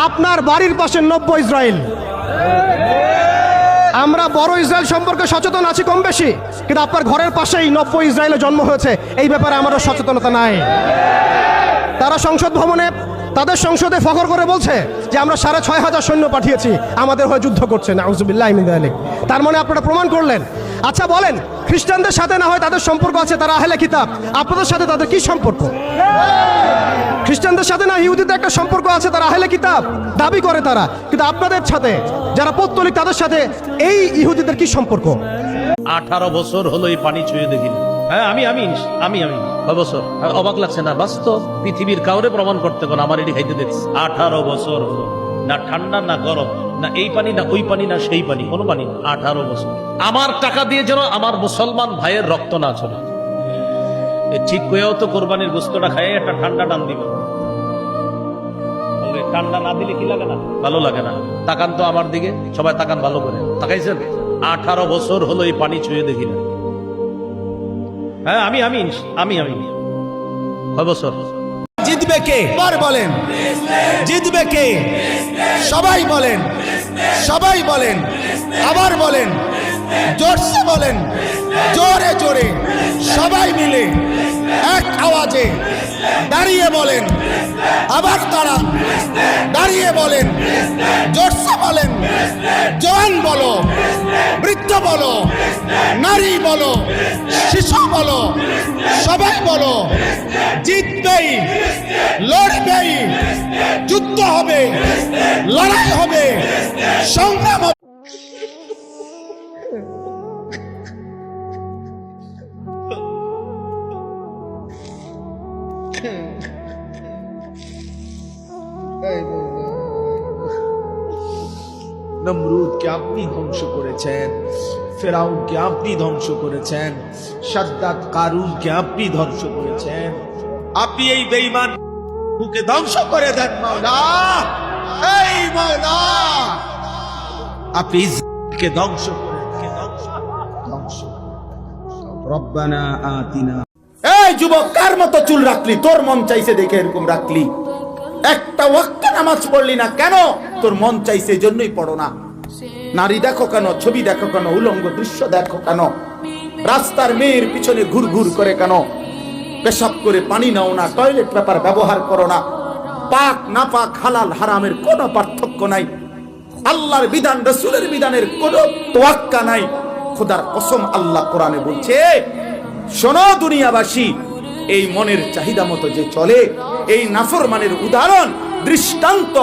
আপনার বাড়ির পাশে নব্য ইসরায়েল। আমরা বড় ইসরায়েল সম্পর্কে সচেতন আছি কম বেশি, কিন্তু আপনার ঘরের পাশেই নব্য ইসরায়েলে জন্ম হয়েছে, এই ব্যাপারে আমারও সচেতনতা নাই। তারা সংসদ ভবনে তাদের সংসদে ফখর করে বলছে যে আমরা 6,500 সৈন্য পাঠিয়েছি, আমাদের হয়ে যুদ্ধ করছে। নাউজুবিল্লাহ মিন যালিক। তার মানে আপনারা প্রমাণ করলেন। আচ্ছা বলেন, খ্রিস্টানদের সাথে না হয় তাদের সম্পর্ক আছে, তারা আহলে কিতাব, আপনাদের সাথে তাদের কি সম্পর্ক? খ্রিস্টানদের সাথে না ইহুদিদের একটা সম্পর্ক আছে, তারা আহলে কিতাব দাবি করে তারা, কিন্তু আপনাদের সাথে যারা পৌত্তলিক তাদের সাথে এই ইহুদিদের কি সম্পর্ক? 18 বছর হলো এই পানি ছুঁয়ে দেখিনি। হ্যাঁ, আমি 6 বছর। অবাক লাগছে না? বাস্তব, পৃথিবীর কাউরে প্রমাণ করতে কোন আমার এটি খাইতে দেখছি। 18 বছর হলো, না ঠান্ডা না গরম, না এই পানি না ওই পানি না সেই পানি, কোনো পানি না। 18 বছর আমার টাকা দিয়ে যেন আমার মুসলমান ভাইয়ের রক্ত না চলে। ঠিক কয়েও তো কোরবানির গোস্তটা খাই একটা ঠান্ডা টান দিবে। ঠান্ডা না দিলে কি লাগে না? ভালো লাগে না। তাকান তো আমার দিকে, সবাই তাকান ভালো করে। তাকাইছেন? 18 বছর হলো এই পানি ছুঁয়ে দেখি না। হ্যাঁ, আমি 6 বছর। জিতবে কে? আবার বলেন, জিতবে কে? সবাই বলেন, সবাই বলেন, আবার বলেন, জোরসে বলেন, জোরে জোরে সবাই মিলে এক আওয়াজে দাঁড়িয়ে বলেন, আবার তারা দাঁড়িয়ে বলেন, জোরসে বলেন, জওয়ান বলো, বৃদ্ধ বলো, নারী বলো, শিশু বলো, সবাই বলো, জিতবেই, লড়বেই, যুদ্ধ হবে, লড়াই হবে, সংগ্রাম হবে। নমরুদকে আপনি ধ্বংস করেছেন, ফেরাউনকে আপনি ধ্বংস করেছেন, সাদ্দাত কারুনকে আপনি ধ্বংস করেছেন। আপনি এই বেঈমানকে ধ্বংস করে দেন মাওলা। এই মাওলা, আপনি ইসরাইলকে ধ্বংস করে দেন, ধ্বংস। রব্বানা আতিনা। এই যুবক, কার মতো চুল রাখলি? তোর মন চাইছে দেখে এরকম রাখলি। একটা ওয়াক্ত নামাজ পড়লি না কেন? তোর মন চাইছে জন্যই পড়ো না। নারী দেখো কেন? ছবি দেখো কেন? উলঙ্গ দৃশ্য দেখো কেন? রাস্তার মেয়ের পিছনে ঘুর ঘুর করে কেন? পেশাব করে পানি নাও না, টয়লেট পেপার ব্যবহার করো না। পাক না পাক, হালাল হারামের কোনো পার্থক্য নাই। আল্লাহর বিধান, রাসূলের বিধানের কোনো তোয়াক্কা নাই। খোদার কসম, আল্লাহ কোরআনে বলছে, শোনো দুনিয়াবাসী, এই মনের চাহিদা মতো যে চলে, এই নাফরমানের উদাহরণ, দৃষ্টান্ত